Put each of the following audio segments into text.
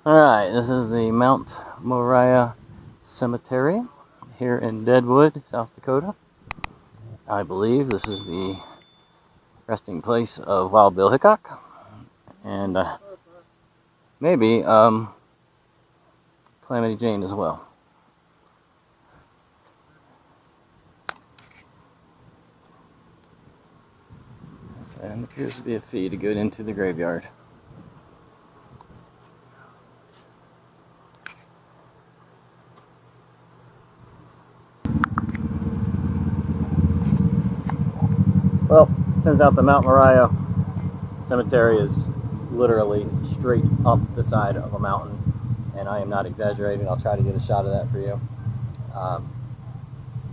Alright, this is the Mount Moriah Cemetery here in Deadwood, South Dakota. I believe this is the resting place of Wild Bill Hickok. And maybe Calamity Jane as well. And appears to be a fee to get into the graveyard. Well, it turns out the Mount Moriah Cemetery is literally straight up the side of a mountain, and I am not exaggerating. I'll try to get a shot of that for you.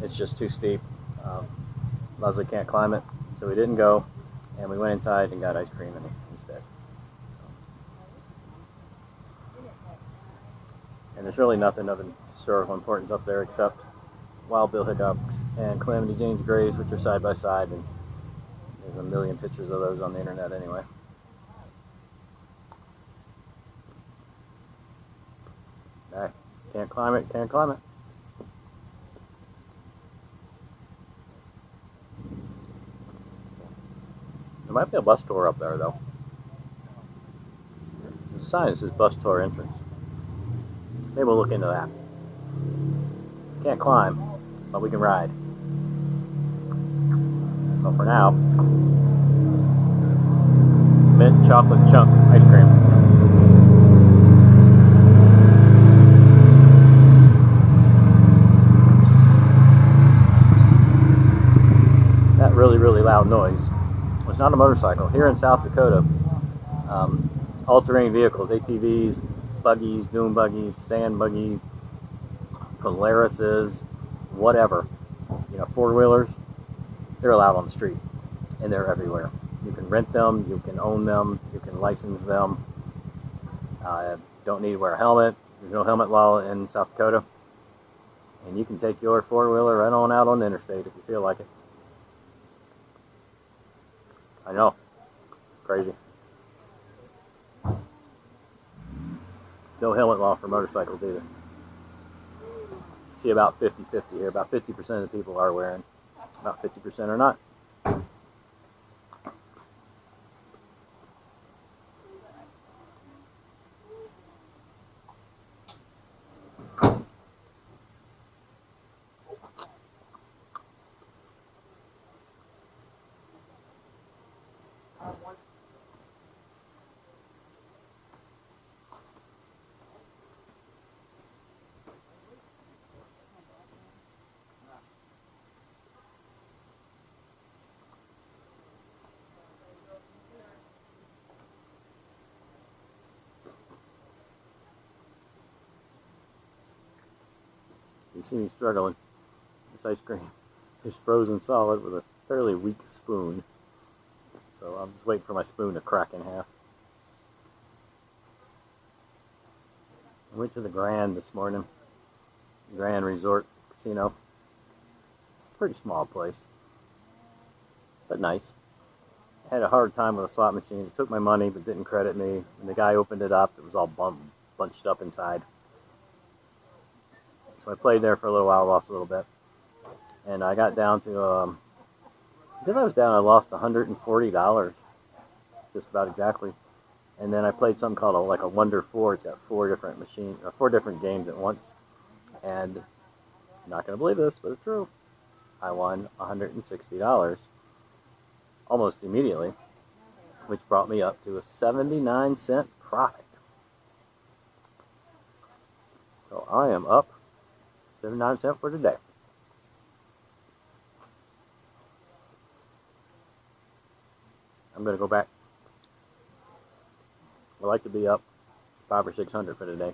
It's just too steep. Leslie can't climb it, so we didn't go, and we went inside and got ice cream instead. And there's really nothing of historical importance up there except Wild Bill Hickok's and Calamity Jane's graves, which are side by side, and there's a million pictures of those on the internet anyway. Can't climb it, can't climb it. There might be a bus tour up there though. The sign that says bus tour entrance. Maybe we'll look into that. Can't climb, but we can ride. But for now, mint chocolate chunk ice cream. That really loud noise was not a motorcycle. Here in South Dakota, all-terrain vehicles, ATVs, buggies, dune buggies, sand buggies, Polarises, whatever, four-wheelers, they're allowed on the street, and they're everywhere. You can rent them, you can own them, you can license them. You don't need to wear a helmet. There's no helmet law in South Dakota. And you can take your four-wheeler right on out on the interstate if you feel like it. I know. Crazy. No helmet law for motorcycles either. See about 50-50 here. About 50% of the people are wearing. About 50% are not. You see me struggling. This ice cream is frozen solid with a fairly weak spoon. So I'm just waiting for my spoon to crack in half. I went to the Grand this morning. Grand Resort Casino. Pretty small place, but nice. I had a hard time with a slot machine. It took my money but didn't credit me. When the guy opened it up, it was all bunched up inside. So I played there for a little while, lost a little bit. And I got down to, because I was down, I lost $140, just about exactly. And then I played something called a Wonder 4. It's got four different games at once. And I'm not going to believe this, but it's true. I won $160 almost immediately, which brought me up to a 79-cent profit. So I am up 79 cents for today. I'm going to go back. I'd like to be up 500 or 600 for today.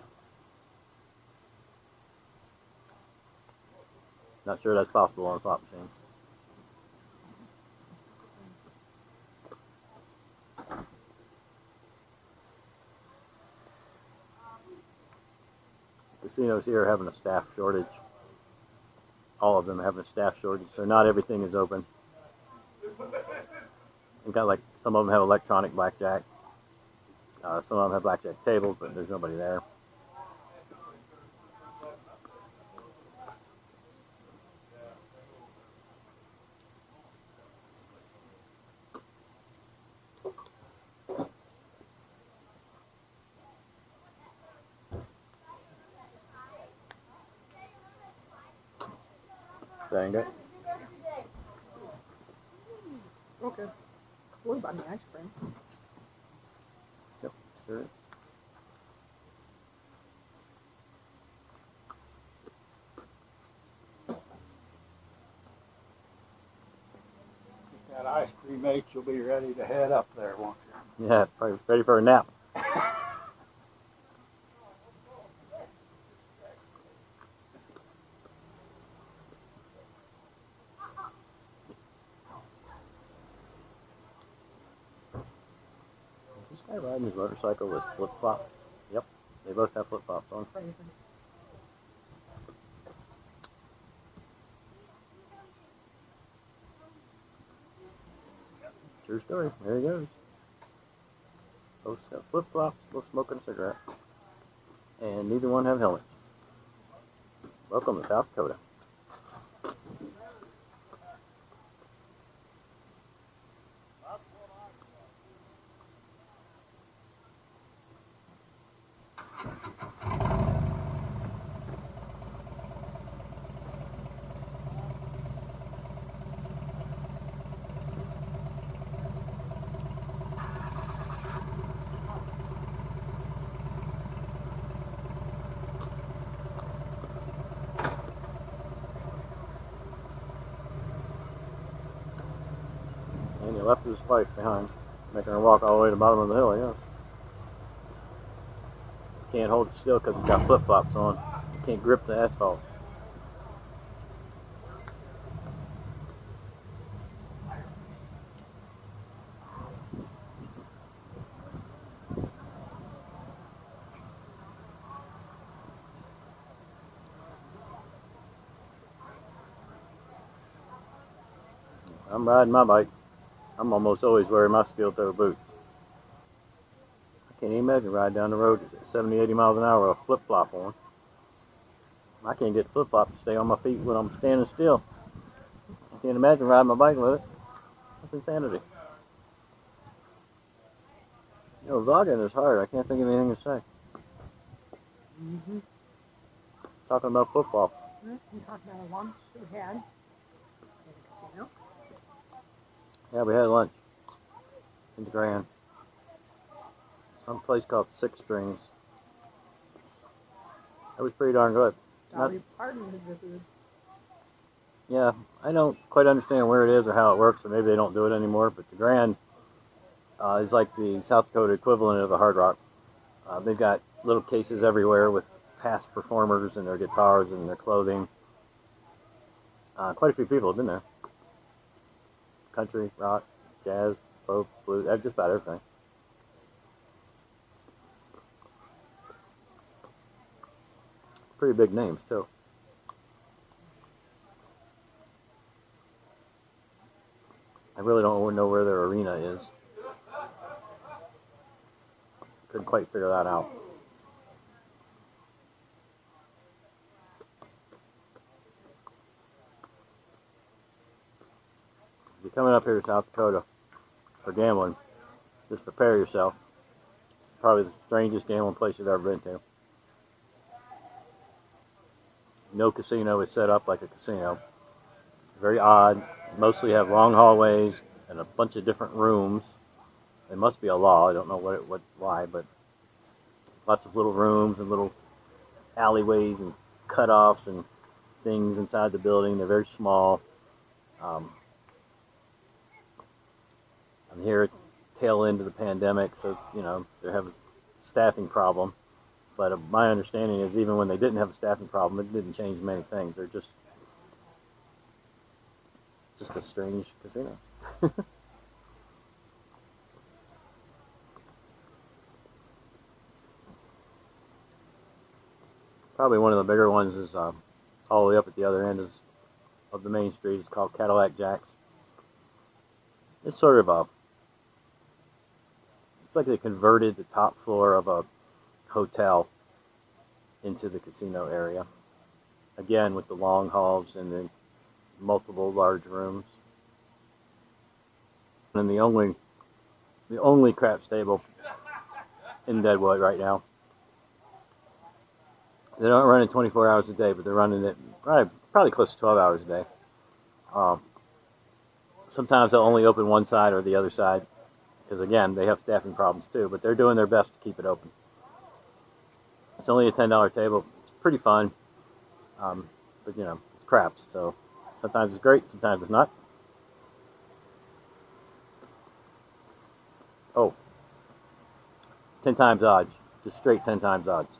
Not sure that's possible on a slot machine. Casinos here are having a staff shortage. All of them are having a staff shortage, so not everything is open. You've got some of them have electronic blackjack. Some of them have blackjack tables, but there's nobody there. Dang it. Okay. What about the ice cream? Yep, sure. Get that ice cream ate, you'll be ready to head up there, won't you? Yeah, probably ready for a nap. Is this guy riding his motorcycle with flip-flops? Yep, they both have flip-flops on. Crazy. True story. There he goes. Both got flip-flops, both smoking a cigarette. And neither one have helmets. Welcome to South Dakota. And he left his wife behind, making her walk all the way to the bottom of the hill, yeah. Can't hold it still because he's got flip-flops on. He can't grip the asphalt. I'm riding my bike. I'm almost always wearing my steel-toe boots. I can't even imagine riding down the road at 70, 80 miles an hour with a flip-flop on. I can't get the flip-flop to stay on my feet when I'm standing still. I can't imagine riding my bike with it. That's insanity. You know, vlogging is hard. I can't think of anything to say. Mm-hmm. Talking about football. We talked about a lunch we had at the casino. Yeah, we had lunch in the Grand. Some place called Six Strings. That was pretty darn good. Dolly Parton had visited. Yeah, I don't quite understand where it is or how it works, or maybe they don't do it anymore, but the Grand is like the South Dakota equivalent of the Hard Rock. They've got little cases everywhere with past performers and their guitars and their clothing. Quite a few people have been there. Country, rock, jazz, folk, blues, just about everything. Pretty big names, too. I really don't know where their arena is. Couldn't quite figure that out. If you're coming up here to South Dakota for gambling, just prepare yourself. It's probably the strangest gambling place you've ever been to. No casino is set up like a casino. Very odd. Mostly have long hallways and a bunch of different rooms. It must be a law. I don't know why, but lots of little rooms and little alleyways and cutoffs and things inside the building. They're very small. I'm here at tail end of the pandemic, so you know they have a staffing problem. But my understanding is even when they didn't have a staffing problem, it didn't change many things. They're just a strange casino. Probably one of the bigger ones is all the way up at the other end of the main street. It's called 𝐂𝐚𝐫𝐿𝐴𝐺𝐺. It's sort of a It's like they converted the top floor of a hotel into the casino area. Again, with the long halls and the multiple large rooms. And the only craps table in Deadwood right now. They don't run it 24 hours a day, but they're running it probably close to 12 hours a day. Sometimes they'll only open one side or the other side, because again, they have staffing problems too, but they're doing their best to keep it open. It's only a $10 table. It's pretty fun, but you know, it's craps, so sometimes it's great, sometimes it's not. Oh, 10 times odds, just straight 10 times odds.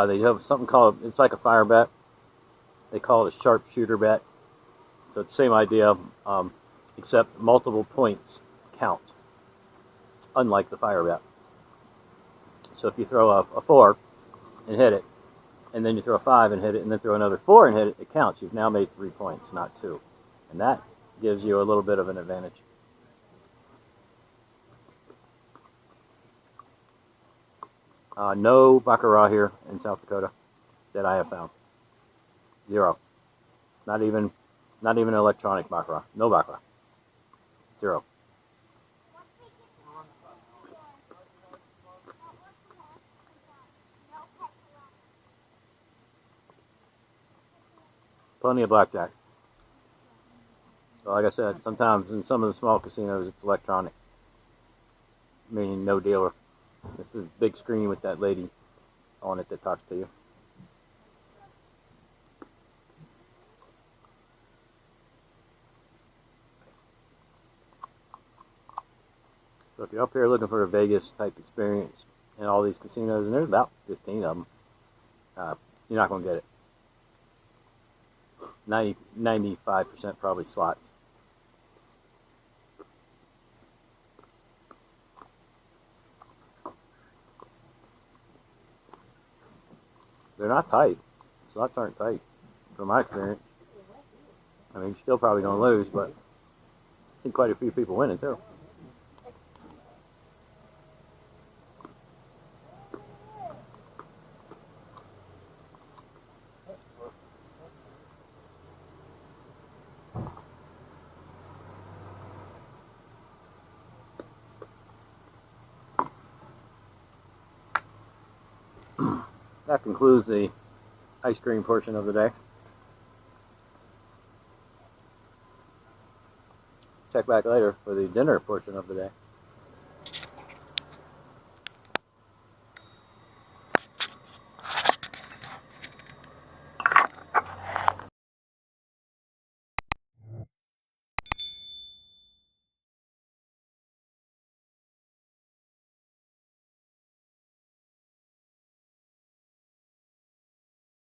They have something called, it's like a fire bet. They call it a sharpshooter bet. So it's the same idea, except multiple points count, unlike the fire bet. So if you throw a 4 and hit it, and then you throw a 5 and hit it, and then throw another 4 and hit it, it counts. You've now made 3 points, not 2. And that gives you a little bit of an advantage. No baccarat here in South Dakota that I have found. 0. Not even electronic baccarat. No baccarat. 0. Plenty of blackjack. So like I said, sometimes in some of the small casinos it's electronic, meaning no dealer. It's a big screen with that lady on it that talks to you. So if you're up here looking for a Vegas type experience in all these casinos, and there's about 15 of them, you're not going to get it. 95% probably slots. They're not tight. Slots aren't tight, from my experience. I mean, you're still probably going to lose, but I've seen quite a few people winning too. That concludes the ice cream portion of the day. Check back later for the dinner portion of the day.